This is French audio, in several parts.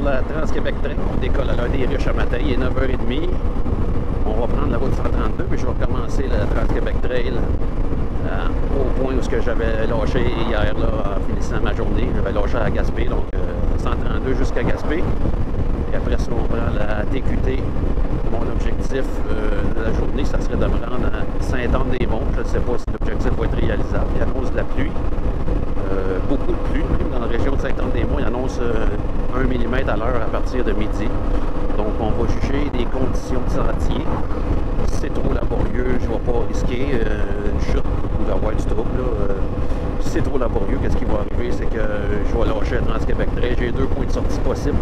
sur la Trans-Québec Trail. On décolle à l'heure des Riches à matin, il est 9h30. On va prendre la route 132, puis je vais commencer la Trans-Québec Trail au point où j'avais lâché hier, là, en finissant ma journée. J'avais lâché à Gaspé, donc 132 jusqu'à Gaspé. Et après ça, on prend la TQT. Mon objectif de la journée, ça serait de me rendre à Saint-Anne-des-Monts. Je ne sais pas si l'objectif va être réalisable. Il annonce de la pluie. Beaucoup de pluie. Même dans la région de Saint-Anne-des-Monts, il annonce 1 mm à l'heure à partir de midi. Donc, on va juger des conditions de sentier. Si c'est trop laborieux, je ne vais pas risquer une chute ou d'avoir du trouble. Si c'est trop laborieux, qu'est-ce qui va arriver? C'est que je vais lâcher la Trans-Québec Trail. J'ai 2 points de sortie possibles.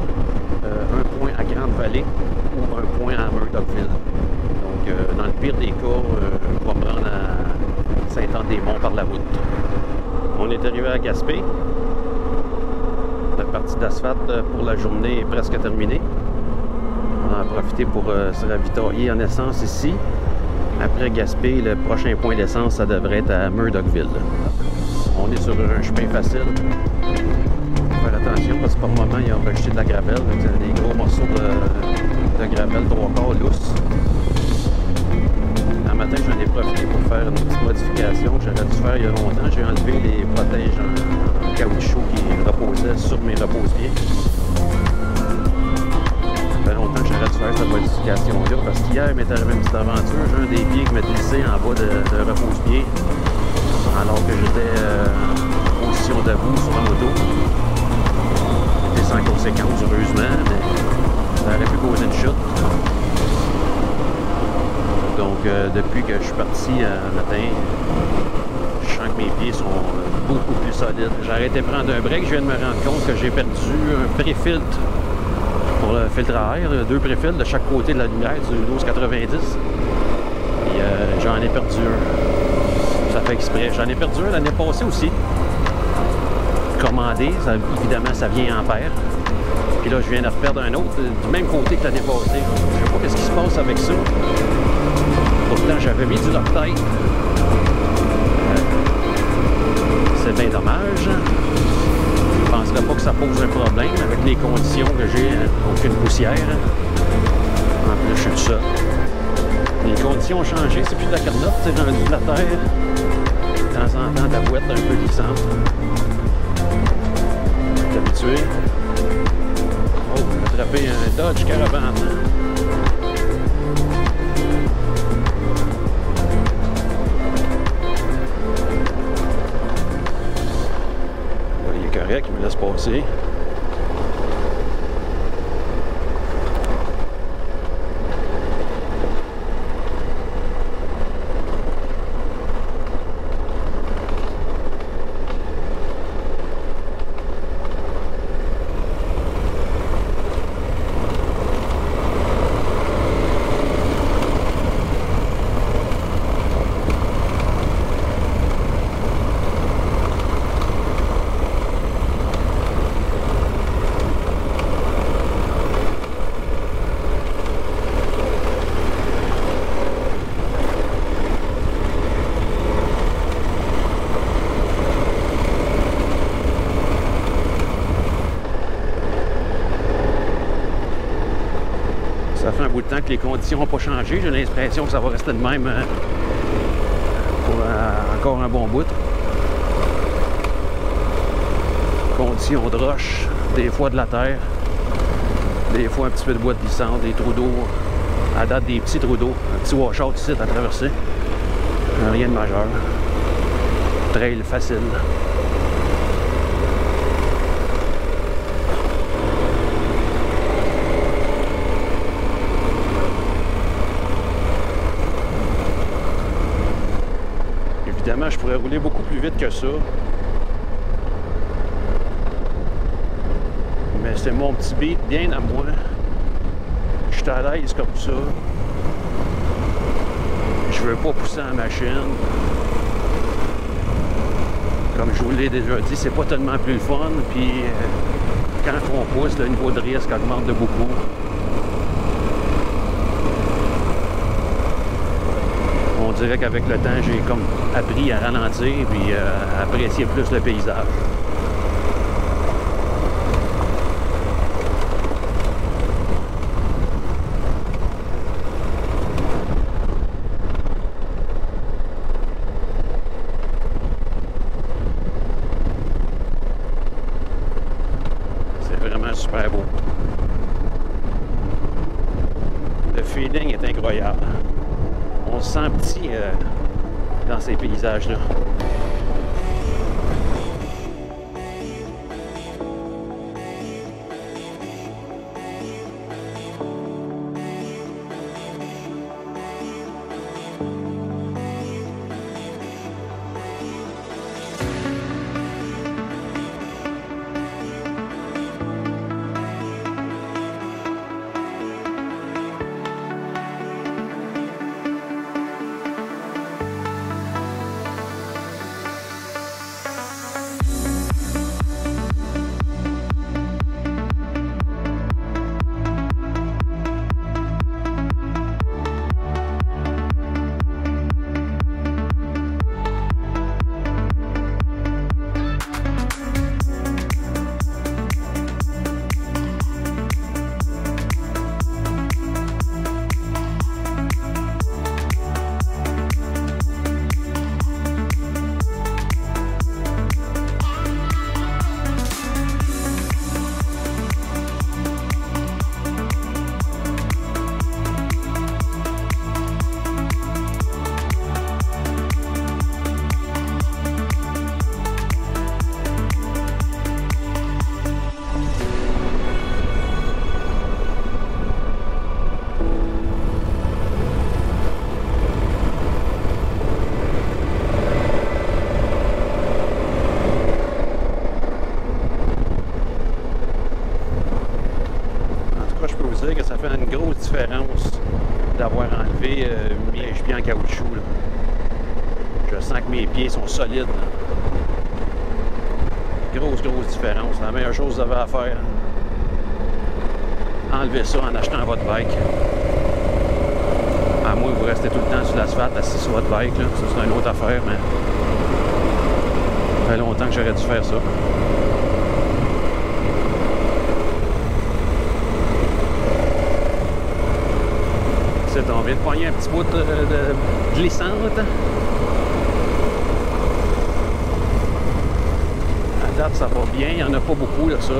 Un point à Grande-Vallée ou un point à Murdochville. Donc, dans le pire des cas, je vais me rendre à Saint-Anne-des-Monts par la route. On est arrivé à Gaspé. La partie d'asphalte pour la journée est presque terminée. On en a profité pour se ravitailler en essence ici. Après Gaspé, le prochain point d'essence, ça devrait être à Murdochville. On est sur un chemin facile. Faire attention parce que par moment, il y a rejeté de la gravelle. Des gros morceaux de gravelle 3/4 lousses. Un matin, j'en ai profité pour faire une petite modification que j'aurais dû faire il y a longtemps. J'ai enlevé les protèges en caoutchouc qui reposaient sur mes repose-pieds. Ça fait longtemps que j'aurais dû faire cette modification-là parce qu'hier, il m'est arrivé une petite aventure. J'ai un des pieds qui m'est glissé en bas de repose-pied alors que j'étais en position debout sur la moto. C'était sans conséquence, heureusement, mais ça aurait pu causer une chute. Donc, depuis que je suis parti matin, je sens que mes pieds sont beaucoup plus solides. J'ai arrêté de prendre un break, je viens de me rendre compte que j'ai perdu un pré-filtre pour le filtre à air, 2 pré-filtres de chaque côté de la lumière du 1290. Et j'en ai perdu un. Ça fait exprès. J'en ai perdu un l'année passée aussi. Commandé, ça, évidemment, ça vient en paire. Puis là, je viens de reperdre un autre du même côté que l'année passée. Je sais pas ce qui se passe avec ça. Pourtant, j'avais mis du Loctite. C'est bien dommage. Je ne penserais pas que ça pose un problème avec les conditions que j'ai. Aucune poussière. En plus, je suis tout seul. Les conditions ont changé. C'est plus de la carnotte, c'est rendu de la terre. De temps en temps, de la boîte un peu glissante. Je suis habitué. Oh, j'ai attrapé un Dodge Caravan. Il est correct, il me laisse passer. Ça fait un bout de temps que les conditions n'ont pas changé. J'ai l'impression que ça va rester de même pour encore un bon bout. Conditions de roche, des fois de la terre, des fois un petit peu de boîte glissante, des trous d'eau. À date, des petits trous d'eau, un petit washout ici à traverser. Rien de majeur. Trail facile. Évidemment, je pourrais rouler beaucoup plus vite que ça. Mais c'est mon petit beat bien à moi. Je suis à l'aise comme ça. Je veux pas pousser la machine. Comme je vous l'ai déjà dit, c'est pas tellement plus le fun. Puis quand on pousse, le niveau de risque augmente de beaucoup. On dirait qu'avec le temps, j'ai comme appris à ralentir et à apprécier plus le paysage. feeling est incroyable. On se sent petit dans ces paysages-là. Que ça fait une grosse différence d'avoir enlevé mes pieds en caoutchouc. Là. Je sens que mes pieds sont solides. Là. Grosse différence. La meilleure chose que vous avez à faire, enlevez ça en achetant votre bike. À moins que vous restez tout le temps sur l'asphalte assis sur votre bike. Là. Ça, c'est une autre affaire, mais ça fait longtemps que j'aurais dû faire ça. On vient de pogner un petit bout de glissante. À date, ça va bien. Il n'y en a pas beaucoup, là, ça.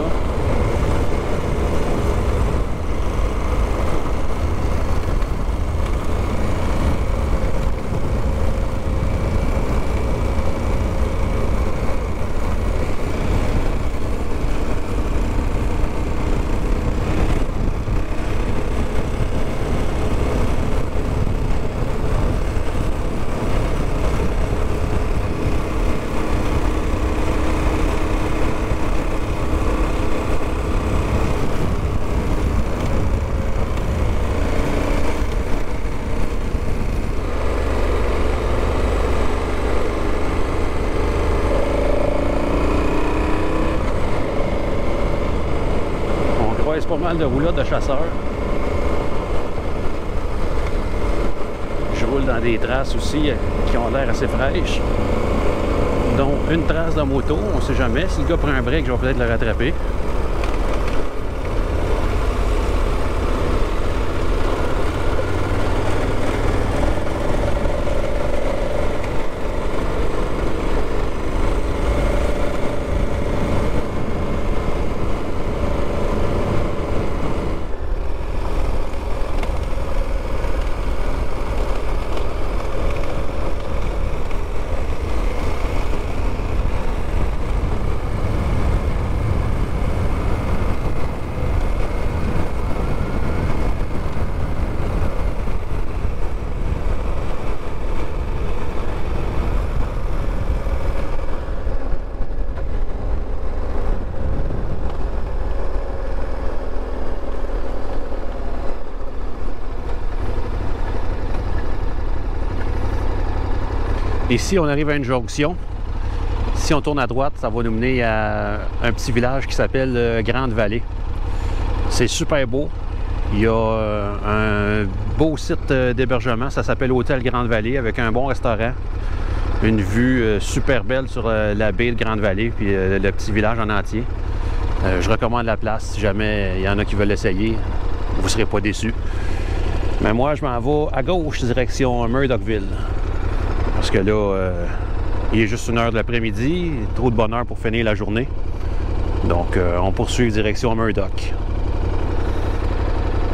Pas mal de roulottes de chasseurs. Je roule dans des traces aussi qui ont l'air assez fraîches. Donc une trace de moto, on ne sait jamais. Si le gars prend un break, je vais peut-être le rattraper. Ici, on arrive à une jonction. Si on tourne à droite, ça va nous mener à un petit village qui s'appelle Grande-Vallée. C'est super beau. Il y a un beau site d'hébergement, ça s'appelle Hôtel Grande-Vallée, avec un bon restaurant. Une vue super belle sur la baie de Grande-Vallée, puis le petit village en entier. Je recommande la place si jamais il y en a qui veulent l'essayer. Vous ne serez pas déçus. Mais moi, je m'en vais à gauche, direction Murdochville. Parce que là, il est juste 1h de l'après-midi, trop de bonne heure pour finir la journée. Donc, on poursuit direction Murdoch.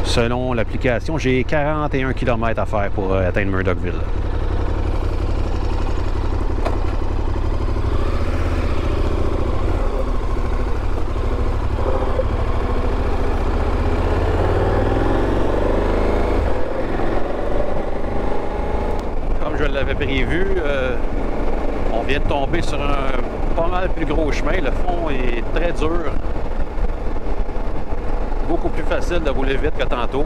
Selon l'application, j'ai 41 km à faire pour atteindre Murdochville. Comme je l'avais prévu, on vient de tomber sur un pas mal plus gros chemin. Le fond est très dur. Beaucoup plus facile de rouler vite que tantôt.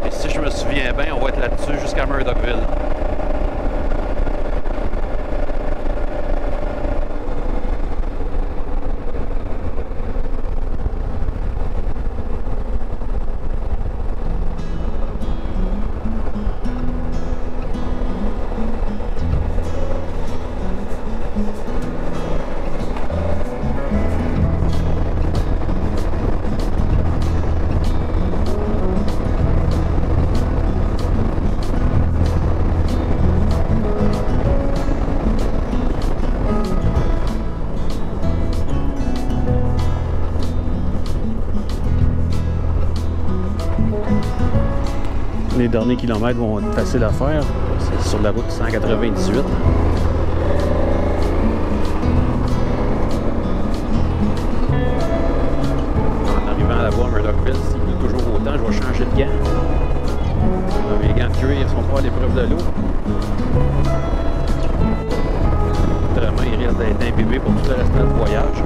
Et si je me souviens bien, on va être là-dessus jusqu'à Murdochville. Les derniers kilomètres vont être faciles à faire. C'est sur la route 198. En arrivant à la voie Murdochville, s'il pleut toujours autant, je vais changer de gants. Mes gants de cuir ne sont pas à l'épreuve de l'eau. Vraiment, il risque d'être imbibé pour tout le restant du voyage.